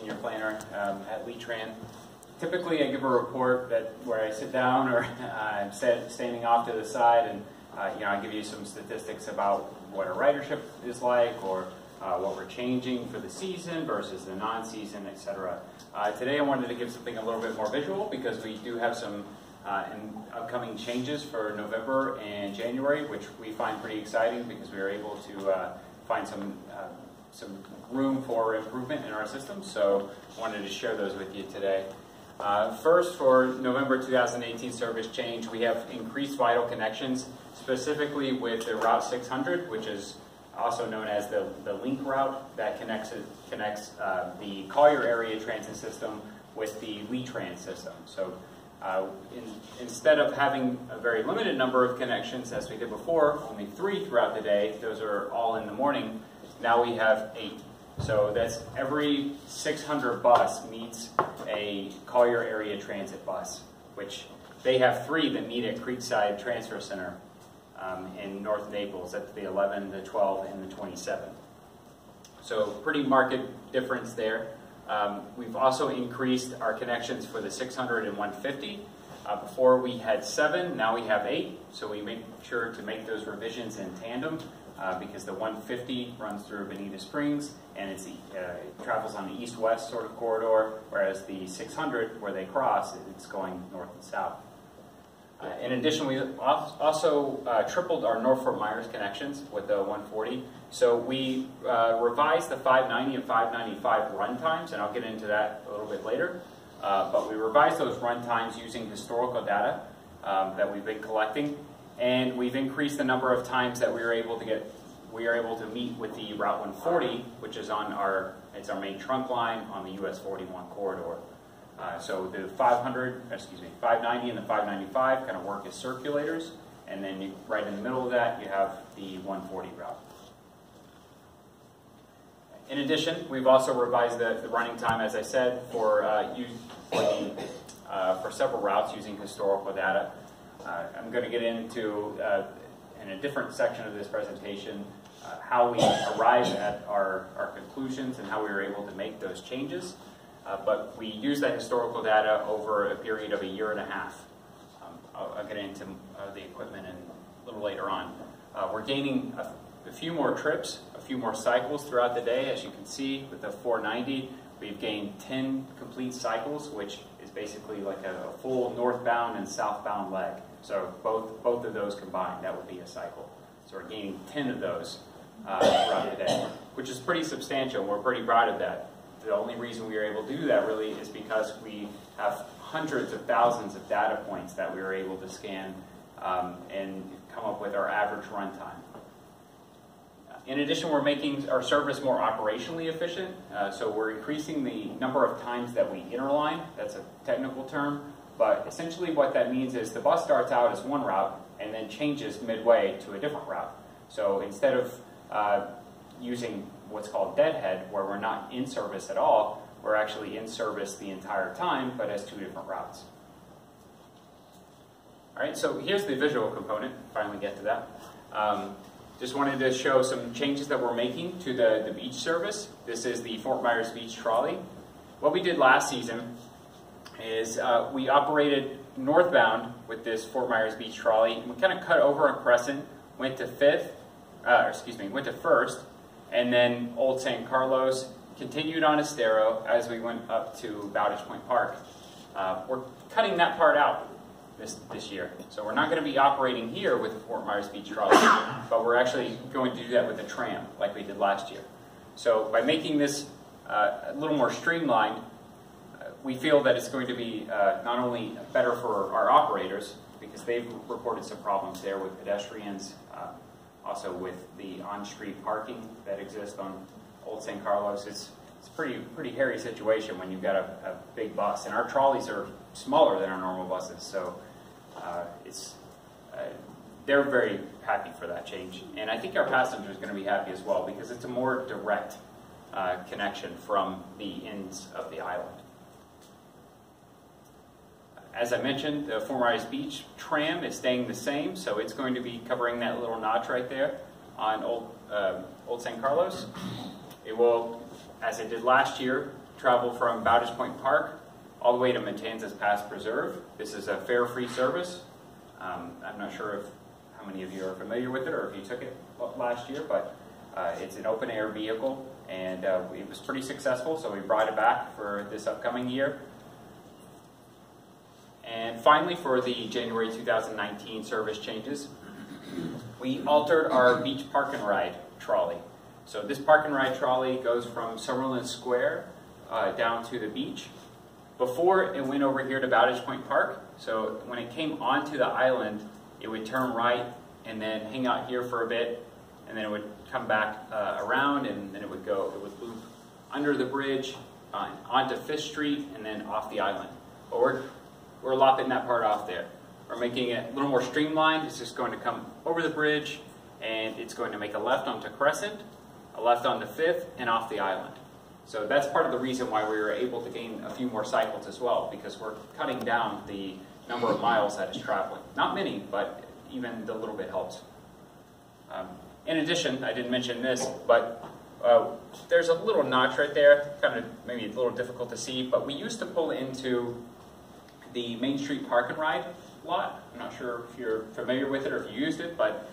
senior planner at Tran. Typically, I give a report where I sit down or I'm standing off to the side, and I give you some statistics about what our ridership is like, or what we're changing for the season versus the non-season, etc. Today, I wanted to give something a little bit more visual because we do have some upcoming changes for November and January, which we find pretty exciting because we were able to find some room for improvement in our system. So I wanted to share those with you today. First, for November 2018 service change, we have increased vital connections, specifically with the Route 600, which is also known as the link route that connects the Collier area transit system with the Tran system. So instead of having a very limited number of connections as we did before, only 3 throughout the day, those are all in the morning, now we have 8. So that's every 600 bus meets a Collier area transit bus, which they have 3 that meet at Creekside Transfer Center in North Naples. That's the 11, the 12, and the 27. So pretty marked difference there. We've also increased our connections for the 600 and 150. Before we had 7, now we have 8. So we make sure to make those revisions in tandem because the 150 runs through Bonita Springs and it travels on the east-west sort of corridor, whereas the 600, where they cross, it's going north and south. In addition, we also tripled our North-Fort Myers connections with the 140. So we revised the 590 and 595 run times, and I'll get into that a little bit later. But we revised those run times using historical data that we've been collecting, and we've increased the number of times that we are able to meet with the Route 140, which is it's our main trunk line on the US 41 corridor. So the 590 and the 595 kind of work as circulators, and then right in the middle of that you have the 140 route. In addition, we've also revised the running time, as I said, for several routes using historical data. I'm going to get into, in a different section of this presentation, how we arrive at our conclusions and how we were able to make those changes. But we use that historical data over a period of 1.5 years. I'll get into the equipment a little later on. We're gaining a few more trips, a few more cycles throughout the day. As you can see with the 490, we've gained 10 complete cycles, which is basically like a full northbound and southbound leg. So both of those combined, that would be a cycle. So we're gaining 10 of those throughout the day, which is pretty substantial. We're pretty proud of that. The only reason we were able to do that really is because we have hundreds of thousands of data points that we were able to scan and come up with our average runtime. In addition, we're making our service more operationally efficient. So we're increasing the number of times that we interline. That's a technical term. But essentially what that means is the bus starts out as one route and then changes midway to a different route. So instead of using what's called deadhead, where we're not in service at all, we're actually in service the entire time, but as 2 different routes. All right, so here's the visual component. Finally get to that. Just wanted to show some changes that we're making to the beach service. This is the Fort Myers Beach trolley. What we did last season is we operated northbound with this Fort Myers Beach trolley. We kind of cut over on Crescent, went to 1st, and then Old San Carlos, continued on Estero as we went up to Bowditch Point Park. We're cutting that part out this year. So we're not going to be operating here with the Fort Myers Beach trolley, but we're actually going to do that with the tram like we did last year. So by making this a little more streamlined, we feel that it's going to be not only better for our operators, because they've reported some problems there with pedestrians, also with the on-street parking that exists on Old San Carlos. It's a pretty hairy situation when you've got a big bus. And our trolleys are smaller than our normal buses, so they're very happy for that change. And I think our passengers are going to be happy as well, because it's a more direct connection from the ends of the island. As I mentioned, the Fort Myers Beach tram is staying the same, so it's going to be covering that little notch right there on Old San Carlos. It will, as it did last year, travel from Bowditch Point Park all the way to Matanzas Pass Preserve. This is a fare-free service. I'm not sure how many of you are familiar with it or if you took it last year, but it's an open-air vehicle, and it was pretty successful, so we brought it back for this upcoming year. And finally, for the January 2019 service changes, we altered our beach park and ride trolley. So this park and ride trolley goes from Summerlin Square down to the beach. Before it went over here to Bowditch Point Park, so when it came onto the island, it would turn right and then hang out here for a bit, and then it would come back around, and then it would loop under the bridge onto Fifth Street and then off the island. But we're lopping that part off there. We're making it a little more streamlined. It's just going to come over the bridge, and it's going to make a left onto Crescent, a left onto Fifth, and off the island. So that's part of the reason why we were able to gain a few more cycles as well, because we're cutting down the number of miles that it's traveling. Not many, but even the little bit helps. In addition, I didn't mention this, but there's a little notch right there, kind of maybe a little difficult to see, but we used to pull into the Main Street Park and Ride lot. I'm not sure if you're familiar with it or if you used it, but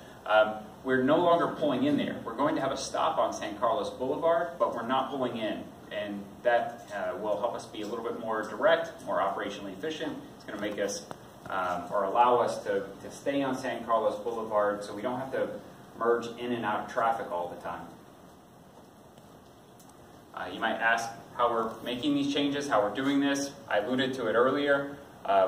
we're no longer pulling in there. We're going to have a stop on San Carlos Boulevard, but we're not pulling in, and that will help us be a little bit more direct, more operationally efficient. It's going to make us, or allow us to stay on San Carlos Boulevard so we don't have to merge in and out of traffic all the time. You might ask how we're making these changes, how we're doing this. I alluded to it earlier.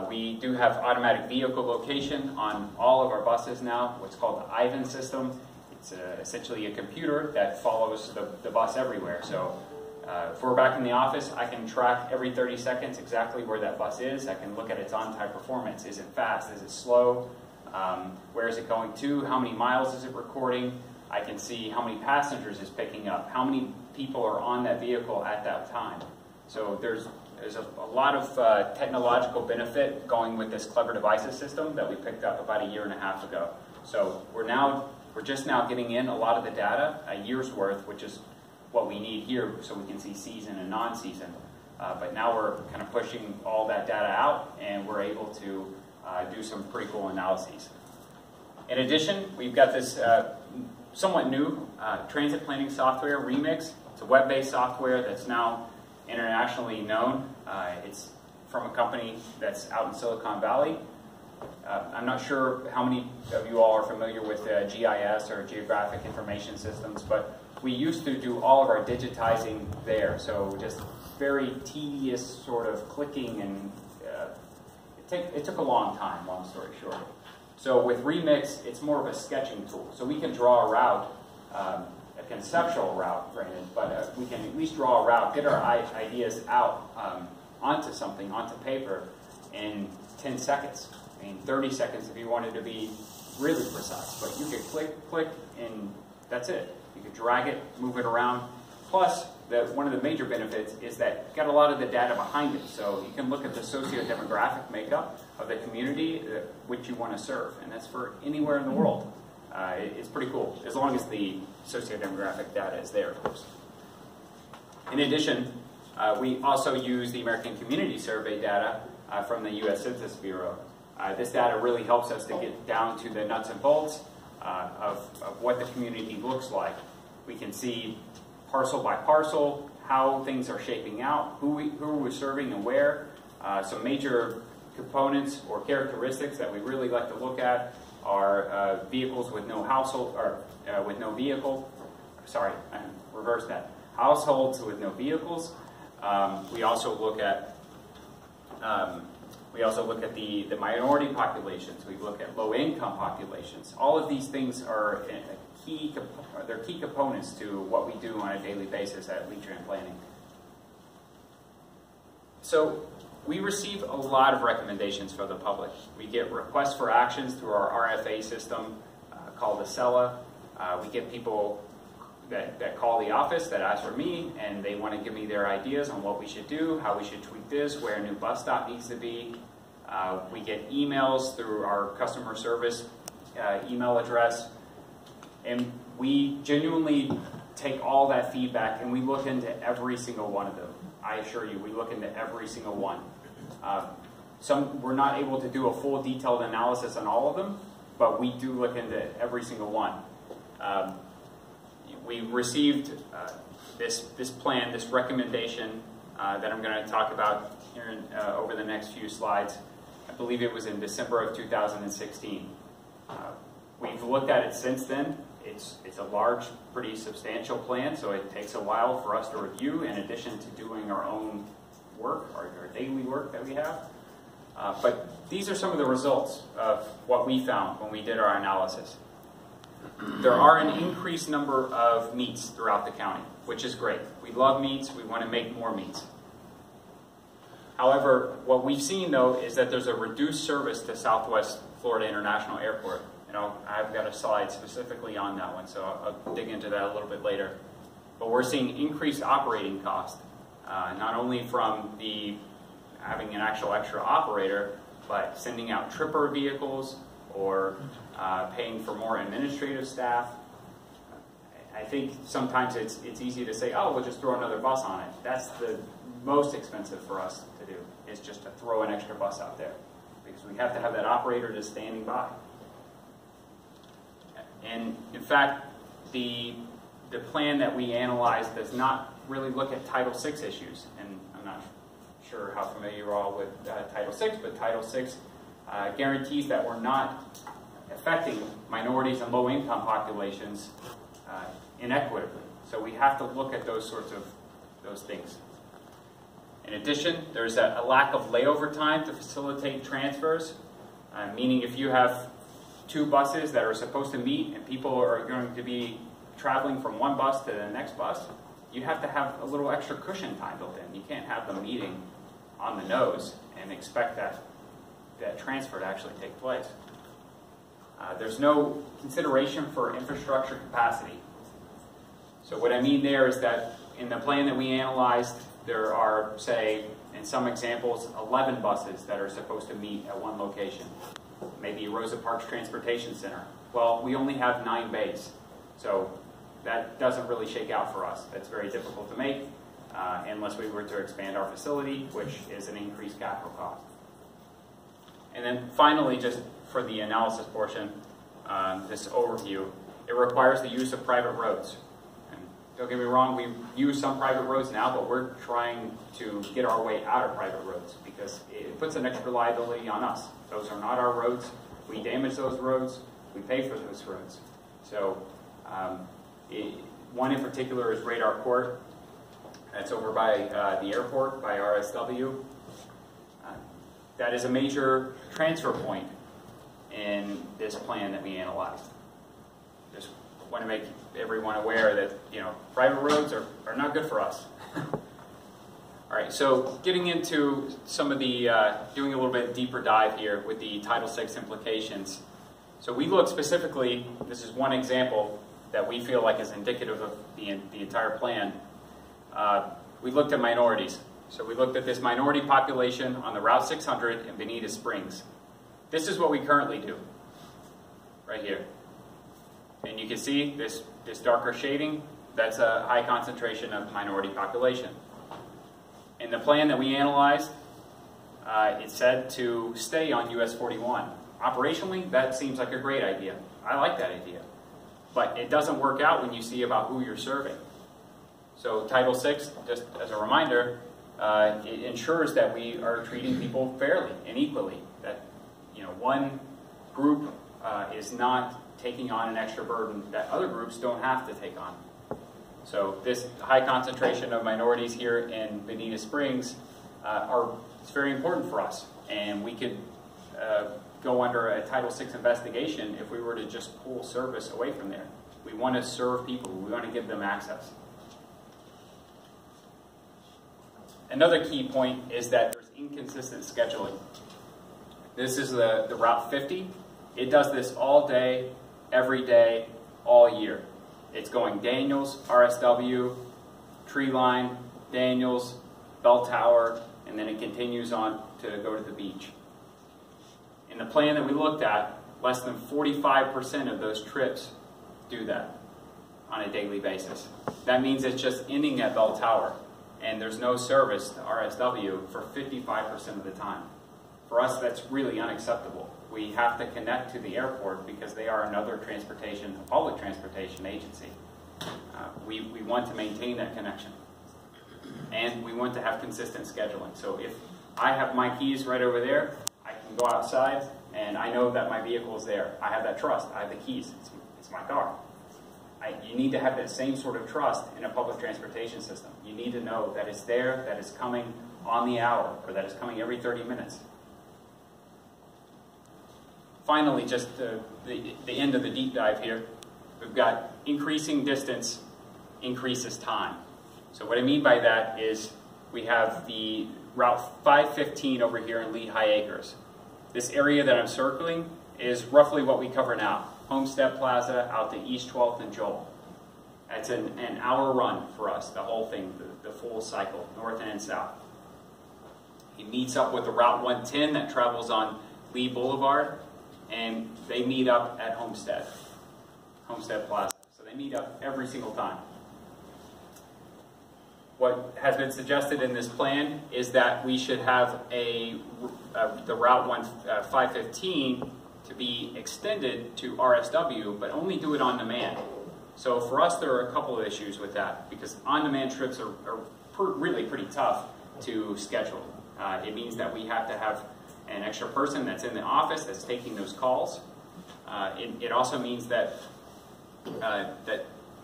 We do have automatic vehicle location on all of our buses now, what's called the IVAN system. It's essentially a computer that follows the bus everywhere. So if we're back in the office, I can track every 30 seconds exactly where that bus is. I can look at its on-time performance. Is it fast? Is it slow? Where is it going to? How many miles is it recording? I can see how many passengers it's picking up, how many people are on that vehicle at that time. So there's a lot of technological benefit going with this Clever Devices system that we picked up about 1.5 years ago. So we're just now getting in a lot of the data, a year's worth, which is what we need here so we can see season and non-season. But now we're kind of pushing all that data out, and we're able to do some pretty cool analyses. In addition, we've got this somewhat new transit planning software, Remix. It's a web-based software that's now internationally known. It's from a company that's out in Silicon Valley. I'm not sure how many of you all are familiar with GIS or Geographic Information Systems, but we used to do all of our digitizing there. So just very tedious sort of clicking, and it took a long time, long story short. So with Remix, it's more of a sketching tool. So we can draw a route, a conceptual route, granted, but we can at least draw a route, get our ideas out onto something, onto paper, in 10 seconds. I mean, 30 seconds if you wanted to be really precise. But you could click, and that's it. You could drag it, move it around. Plus, one of the major benefits is that you've got a lot of the data behind it. So you can look at the socio-demographic makeup of the community which you want to serve. And that's for anywhere in the world. It's pretty cool, as long as the socio-demographic data is there, of course. In addition, we also use the American Community Survey data from the U.S. Census Bureau. This data really helps us to get down to the nuts and bolts of what the community looks like. We can see parcel by parcel how things are shaping out, who we're serving and where. Some major components or characteristics that we really like to look at are vehicles with no household, or with no vehicle. Sorry, I reversed that. Households with no vehicles. We also look at the minority populations. We look at low-income populations. All of these things are key components to what we do on a daily basis at Tran Planning. So we receive a lot of recommendations from the public. We get requests for actions through our RFA system called Acela. We get people that call the office that ask for me, and they want to give me their ideas on what we should do, how we should tweak this, where a new bus stop needs to be. We get emails through our customer service email address, and we genuinely take all that feedback and we look into every single one of them. I assure you, we look into every single one. We're not able to do a full detailed analysis on all of them, but we do look into every single one. We received this plan, this recommendation that I'm going to talk about here over the next few slides. I believe it was in December of 2016. We've looked at it since then. It's a large, pretty substantial plan, so it takes a while for us to review in addition to doing our own work, our daily work that we have. But these are some of the results of what we found when we did our analysis. There are an increased number of meets throughout the county, which is great. We love meets. We want to make more meets. Dig what we've seen, though, is that there's a reduced service to Southwest Florida International Airport. I've got a slide specifically on that one, so I'll dig into that a little bit later. But we're seeing increased operating cost, not only from having an actual extra operator, but sending out tripper vehicles or paying for more administrative staff. I think sometimes it's easy to say, oh, we'll just throw another bus on it. That's the most expensive for us to do, is just to throw an extra bus out there, because we have to have that operator just standing by. And in fact, the plan that we analyzed does not really look at Title VI issues. And I'm not sure how familiar you are all with Title VI, but Title VI guarantees that we're not affecting minorities and low-income populations inequitably. So we have to look at those things. In addition, there's a lack of layover time to facilitate transfers, meaning if you have two buses that are supposed to meet and people are going to be traveling from one bus to the next bus, you have to have a little extra cushion time built in. You can't have them meeting on the nose and expect that transfer to actually take place. There's no consideration for infrastructure capacity. So what I mean there is that in the plan that we analyzed, there are, say, in some examples, 11 buses that are supposed to meet at one location. Maybe Rosa Parks Transportation Center. Well, we only have 9 bays, so that doesn't really shake out for us. That's very difficult to make unless we were to expand our facility, which is an increased capital cost. And then finally, just for the analysis portion, this overview, it requires the use of private roads. And don't get me wrong, we use some private roads now, but we're trying to get our way out of private roads because it puts an extra liability on us. Those are not our roads. We damage those roads. We pay for those roads. So one in particular is Radar Court. That's over by the airport, by RSW. That is a major transfer point in this plan that we analyzed. Just want to make everyone aware that private roads are not good for us. All right, so getting into some of the, doing a little bit deeper dive here with the Title VI implications. So we looked specifically, this is one example that we feel like is indicative of the entire plan. We looked at minorities. So we looked at this minority population on the Route 600 in Bonita Springs. This is what we currently do, right here. And you can see this darker shading, that's a high concentration of minority population. In the plan that we analyzed, it said to stay on US 41. Operationally, that seems like a great idea. I like that idea. But it doesn't work out when you see about who you're serving. So Title VI, just as a reminder, it ensures that we are treating people fairly and equally. That one group is not taking on an extra burden that other groups don't have to take on. So this high concentration of minorities here in Bonita Springs it's very important for us, and we could go under a Title VI investigation if we were to just pull service away from there. We want to serve people. We want to give them access. Another key point is that there's inconsistent scheduling. This is the Route 50. It does this all day, every day, all year. It's going Daniels, RSW, Tree Line, Daniels, Bell Tower, and then it continues on to go to the beach. In the plan that we looked at, less than 45% of those trips do that on a daily basis. That means it's just ending at Bell Tower and there's no service to RSW for 55% of the time. For us, that's really unacceptable. We have to connect to the airport because they are another transportation, a public transportation agency. We want to maintain that connection. And we want to have consistent scheduling. So if I have my keys right over there, I can go outside and I know that my vehicle is there. I have that trust. I have the keys. It's my car. You need to have that same sort of trust in a public transportation system. You need to know that it's there, that it's coming on the hour, or that it's coming every 30 minutes. Finally, just the end of the deep dive here, we've got increasing distance increases time. So what I mean by that is we have the Route 515 over here in Lehigh Acres. This area that I'm circling is roughly what we cover now. Homestead Plaza out to East 12th and Joel. That's an hour run for us, the whole thing, the full cycle, north and south. It meets up with the Route 110 that travels on Lee Boulevard, and they meet up at Homestead Plaza. So they meet up every single time. What has been suggested in this plan is that we should have the Route 515 to be extended to RSW, but only do it on demand. So for us, there are a couple of issues with that, because on-demand trips are really pretty tough to schedule. It means that we have to have an extra person that's in the office that's taking those calls. It also means that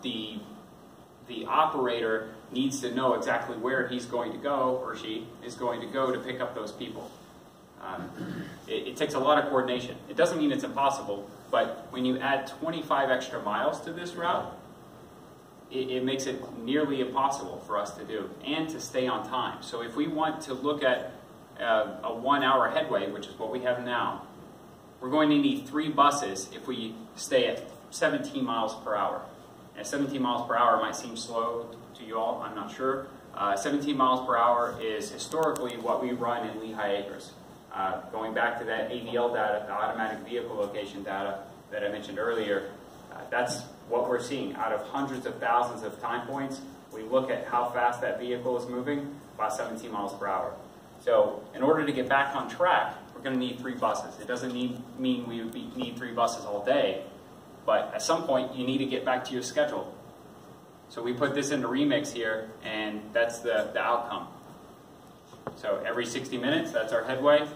the operator needs to know exactly where he's going to go, or she is going to go to pick up those people. It takes a lot of coordination. It doesn't mean it's impossible, but when you add 25 extra miles to this route, it makes it nearly impossible for us to do and to stay on time. So if we want to look at a 1 hour headway, which is what we have now, we're going to need 3 buses if we stay at 17 miles per hour. And 17 miles per hour might seem slow to you all, I'm not sure. 17 miles per hour is historically what we run in Lehigh Acres. Going back to that AVL data, the automatic vehicle location data that I mentioned earlier, that's what we're seeing. Out of hundreds of thousands of time points, we look at how fast that vehicle is moving, about 17 miles per hour. So in order to get back on track, we're going to need 3 buses. It doesn't mean we need 3 buses all day, but at some point you need to get back to your schedule. So we put this into Remix here, and that's the outcome. So every 60 minutes, that's our headway.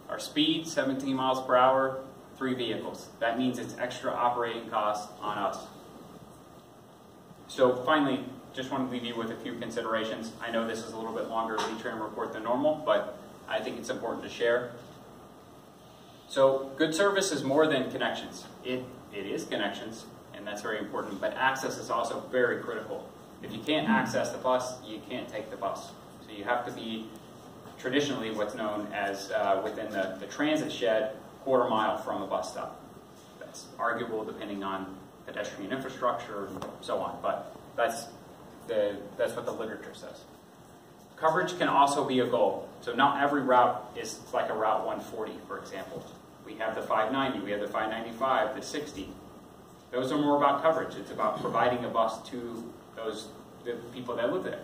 Our speed, 17 miles per hour, 3 vehicles. That means it's extra operating costs on us. So finally, just want to leave you with a few considerations. I know this is a little bit longer Tran report than normal, but I think it's important to share. So good service is more than connections. It is connections, and that's very important, but access is also very critical. If you can't access the bus, you can't take the bus. So you have to be traditionally what's known as within the transit shed, quarter mile from a bus stop. That's arguable depending on pedestrian infrastructure and so on, but that's what the literature says. Coverage can also be a goal. So not every route is like a Route 140, for example. We have the 590, we have the 595, the 60. Those are more about coverage. It's about providing a bus to the people that live there.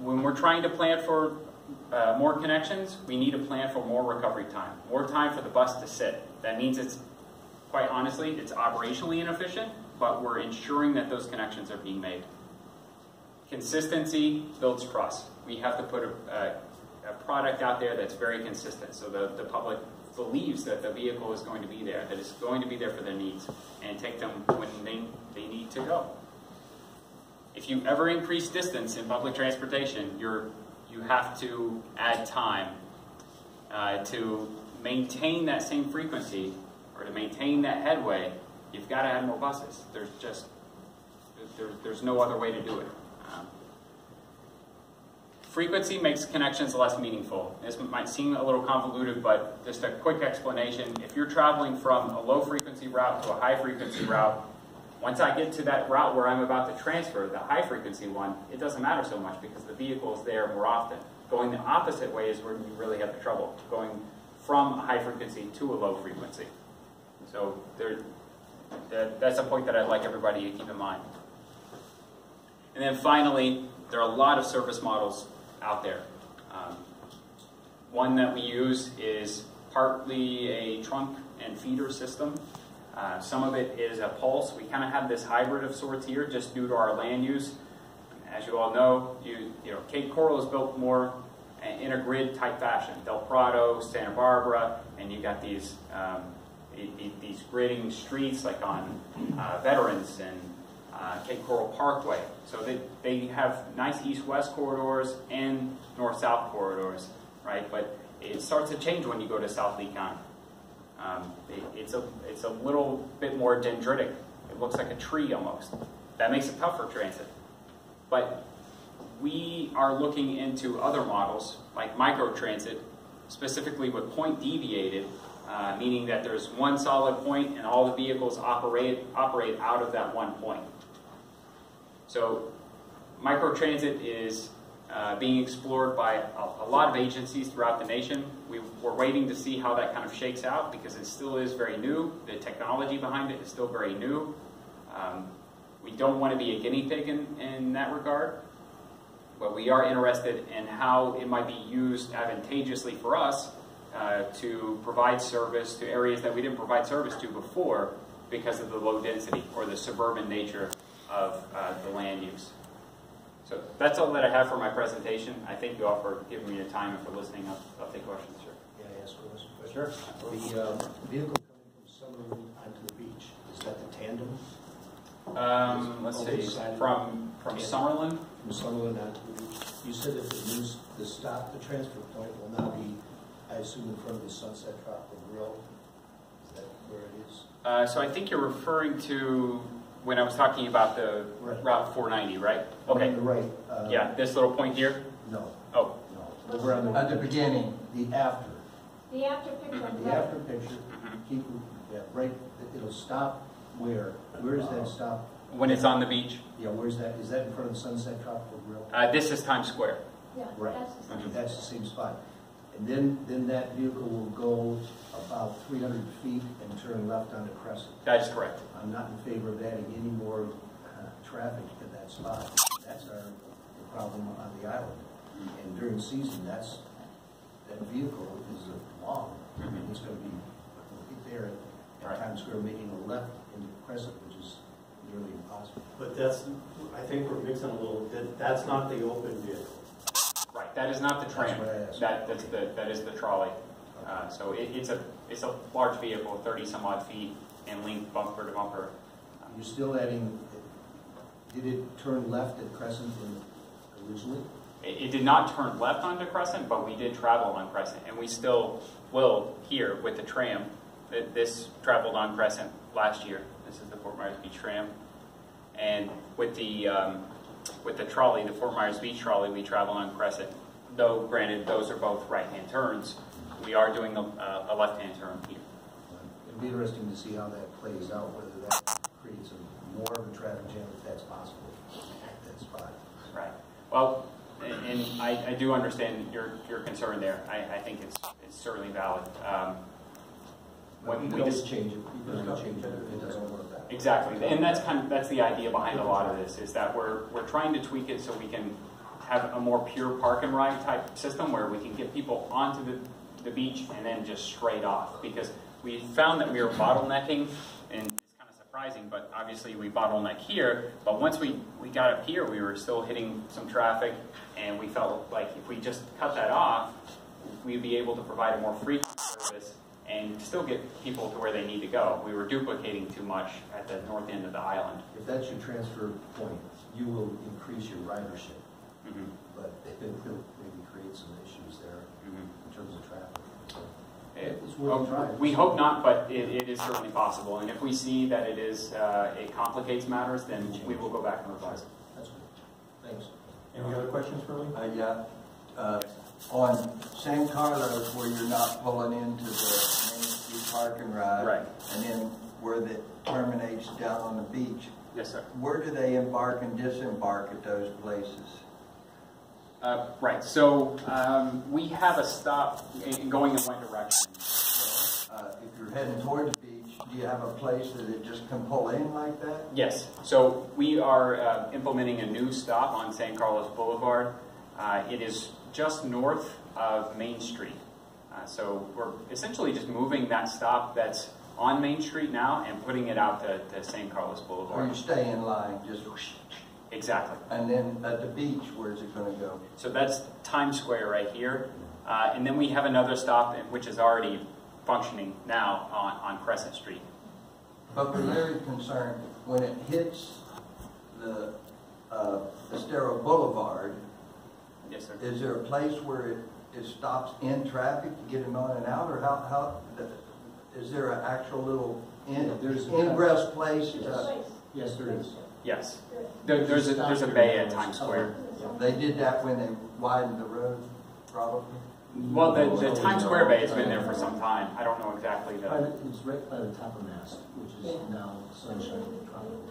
When we're trying to plan for more connections, we need to plan for more recovery time. More time for the bus to sit. That means it's, quite honestly, it's operationally inefficient, but we're ensuring that those connections are being made. Consistency builds trust. We have to put a product out there that's very consistent, so the public believes that the vehicle is going to be there, that it's going to be there for their needs, and take them when they need to go. If you ever increase distance in public transportation, you have to add time to maintain that same frequency, or to maintain that headway. You've got to add more buses. There's no other way to do it. Frequency makes connections less meaningful. This might seem a little convoluted, but just a quick explanation. If you're traveling from a low frequency route to a high frequency route, once I get to that route where I'm about to transfer, the high frequency one, it doesn't matter so much because the vehicle is there more often. Going the opposite way is where you really have the trouble, going from a high frequency to a low frequency. So that's a point that I'd like everybody to keep in mind. And then finally, there are a lot of service models out there. One that we use is partly a trunk and feeder system. Some of it is a pulse. We kind of have this hybrid of sorts here just due to our land use. As you all know, Cape Coral is built more in a grid type fashion. Del Prado, Santa Barbara, and you got these gridding streets like on Veterans and Cape Coral Parkway. So they have nice east-west corridors and north-south corridors, right? But it starts to change when you go to South Lee County. It's a little bit more dendritic. It looks like a tree almost. That makes it tough for transit. But we are looking into other models like microtransit, specifically with point deviated, meaning that there's one solid point and all the vehicles operate out of that one point. So microtransit is being explored by a lot of agencies throughout the nation. We're waiting to see how that kind of shakes out because it still is very new. The technology behind it is still very new. We don't want to be a guinea pig in that regard, but we are interested in how it might be used advantageously for us to provide service to areas that we didn't provide service to before because of the low density or the suburban nature of the land use. So that's all that I have for my presentation. I thank you all for giving me the time and for listening. I'll take questions, sir. May I ask a question? Sure. The vehicle coming from Summerlin onto the beach, is that the tandem? Let's see, from Summerlin? From Summerlin onto the beach. You said that the transfer point will now be, I assume, in front of the Sunset Tropical Grill. Is that where it is? So I think you're referring to when I was talking about the Route 490, right? Okay. On the right. Yeah, this little point here? No. Oh. No. Over on At the beginning. The after. The after picture. The after picture. Keep, yeah, right. It'll stop where? Where does that stop? When it's on the beach? Yeah, where's that? Is that in front of the Sunset Tropical Grill? This is Times Square. Yeah, Right. that's the same. That's the same spot. And then that vehicle will go about 300 feet and turn left onto Crescent. That is correct. I'm not in favor of adding any more traffic to that spot. That's the problem on the island. And during the season, that vehicle is long. And it's going to be right there at Times Square making a left into Crescent, which is nearly impossible. But that's, I think we're mixing a little, that's not the open vehicle. Right, that is not the tram. That is the trolley. So it's a large vehicle, 30 some odd feet in length, bumper to bumper. You're still adding, did it turn left at Crescent originally? It did not turn left onto Crescent, but we did travel on Crescent, and we still will here with the tram. This traveled on Crescent last year. This is the Fort Myers Beach tram. And with the trolley, the Fort Myers Beach trolley, we travel on Crescent. Though, granted, those are both right-hand turns, we are doing a left-hand turn here. It'd be interesting to see how that plays out, whether that creates more of a traffic jam, if that's possible at that spot. Right. Well, and I do understand your concern there. I think it's certainly valid. When we just change it, you can change it if it doesn't work that. Exactly, and that's the idea behind a lot of this, is that we're trying to tweak it so we can have a more pure park and ride type system where we can get people onto the beach and then just straight off, because we found that we were bottlenecking, and it's kind of surprising, but obviously we bottleneck here, but once we got up here, we were still hitting some traffic, and we felt like if we just cut that off, we'd be able to provide a more frequent service and still get people to where they need to go. We were duplicating too much at the north end of the island. If that's your transfer point, you will increase your ridership, but it will maybe create some issues there in terms of traffic. It's worth a try. We hope not, but it is certainly possible. And if we see that it complicates matters, then we will go back and revise it. That's good. Thanks. Any other questions for me? Yeah. On San Carlos, where you're not pulling into the Main Street Park and Ride, right, and then where it terminates down on the beach. Yes, sir. Where do they embark and disembark at those places? Right. So we have a stop going in one direction. If you're heading toward the beach, do you have a place that it just can pull in like that? Yes. So we are implementing a new stop on San Carlos Boulevard. It is just north of Main Street. So we're essentially just moving that stop that's on Main Street now and putting it out to San Carlos Or Boulevard. you stay in line, just whoosh, Exactly. and then at the beach, where's it going to go? So that's Times Square right here. And then we have another stop which is already functioning now on Crescent Street. But we're very concerned when it hits the Estero Boulevard. Yes, sir. Is there a place where it stops in traffic to get them on and out, or how is there an actual little There's ingress place? Yes, there is. Yes. There's a bay at Times Square. They did that when they widened the road, probably. Well, the Times Square bay has been there for some time. I don't know exactly the... It's right by the top of Mast, which is now Sunshine Tropical.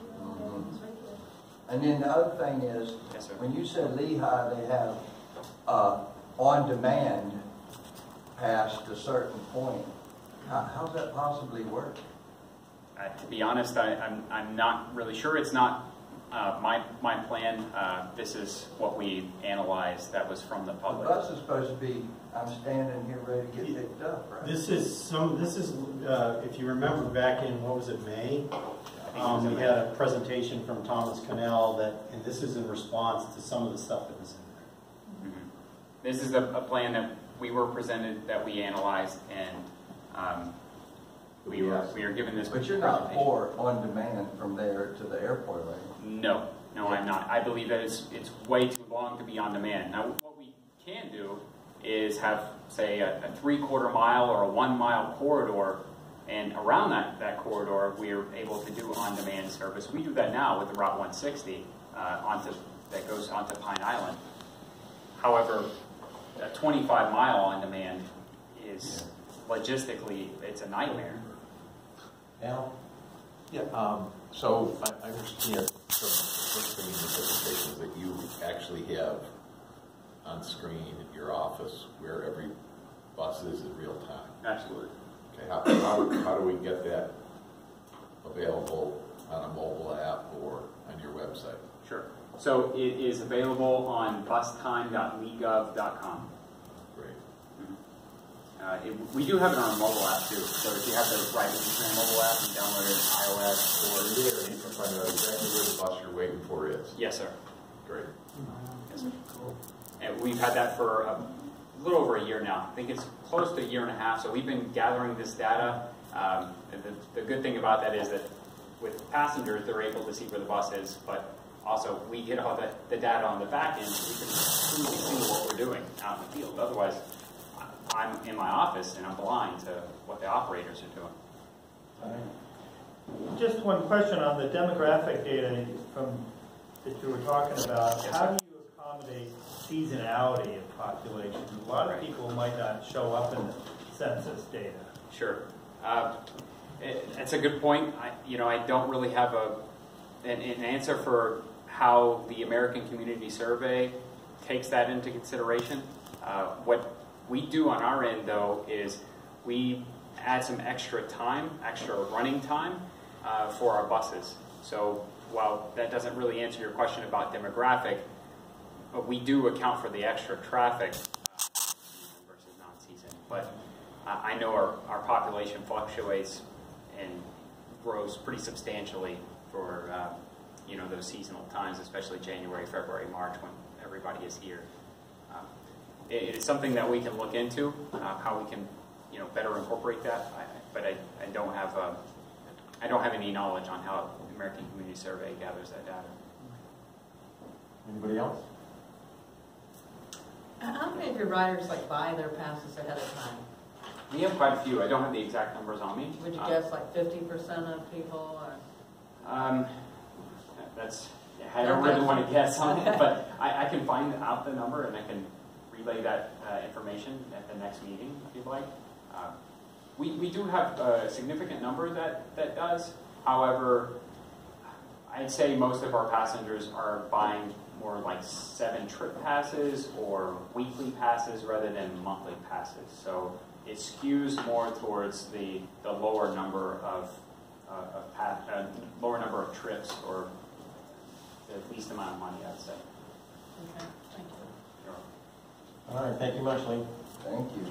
And then the other thing is, Yes, sir. when you said Lehigh, they have on-demand past a certain point. How's that possibly work? To be honest, I'm not really sure. It's not my plan. This is what we analyzed that was from the The public. bus is supposed to be, I'm standing here ready to get picked up, right? This is, if you remember back in, what was it, May? We had a presentation from Thomas Cannell and this is in response to some of the stuff that was in there. Mhm. This is a plan that we were presented, that we analyzed, and we are given this. But you're not for on-demand from there to the airport, are you? No, I'm not. I believe that it's way too long to be on demand. Now, what we can do is have, say, a 3/4 mile or a 1 mile corridor, and around that corridor, we are able to do on-demand service. We do that now with the Route 160 that goes onto Pine Island. However, a 25-mile on-demand is logistically, it's a nightmare. Al? Yeah. So I understand from the first thing in the presentation that you actually have on screen in your office where every bus is in real time. Absolutely. Okay. How do we get that available on a mobile app or on your website? Sure. So it is available on bustime.legov.com. Great. We do have it on our mobile app too. So if you have the right Tran mobile app and download it on iOS Or there, you can find out exactly where the bus you're waiting for is. Yes, sir. Great. Yes, sir. Cool. And we've had that for a little over a year now. I think it's close to a year and a half. So we've been gathering this data. The good thing about that is that with passengers, they're able to see where the bus is, but also we get all the data on the back end so we can truly see what we're doing out in the field. Otherwise, I'm in my office and I'm blind to what the operators are doing. Just one question on the demographic data that you were talking about. Yes, how do you accommodate seasonality of populations? A lot of people might not show up in the census data. Sure. That's a good point. I don't really have an answer for how the American Community Survey takes that into consideration. What we do on our end, though, is we add some extra running time for our buses. So while that doesn't really answer your question about demographic, but we do account for the extra traffic season versus non-season. But I know our population fluctuates and grows pretty substantially for those seasonal times, especially January, February, March, when everybody is here. It is something that we can look into, how we can better incorporate that. But I don't have any knowledge on how the American Community Survey gathers that data. Anybody else? How many of your riders buy their passes ahead of time? We have quite a few. I don't have the exact numbers on me. Would you guess 50% of people? Or? I don't really want to guess on it, but I can find out the number and I can relay that information at the next meeting if you'd like. We do have a significant number that does. However, I'd say most of our passengers are buying more like 7 trip passes or weekly passes rather than monthly passes. So it skews more towards the lower number of trips, or the least amount of money, I'd say. Okay, thank you. Sure. All right, thank you much, Lee. Thank you.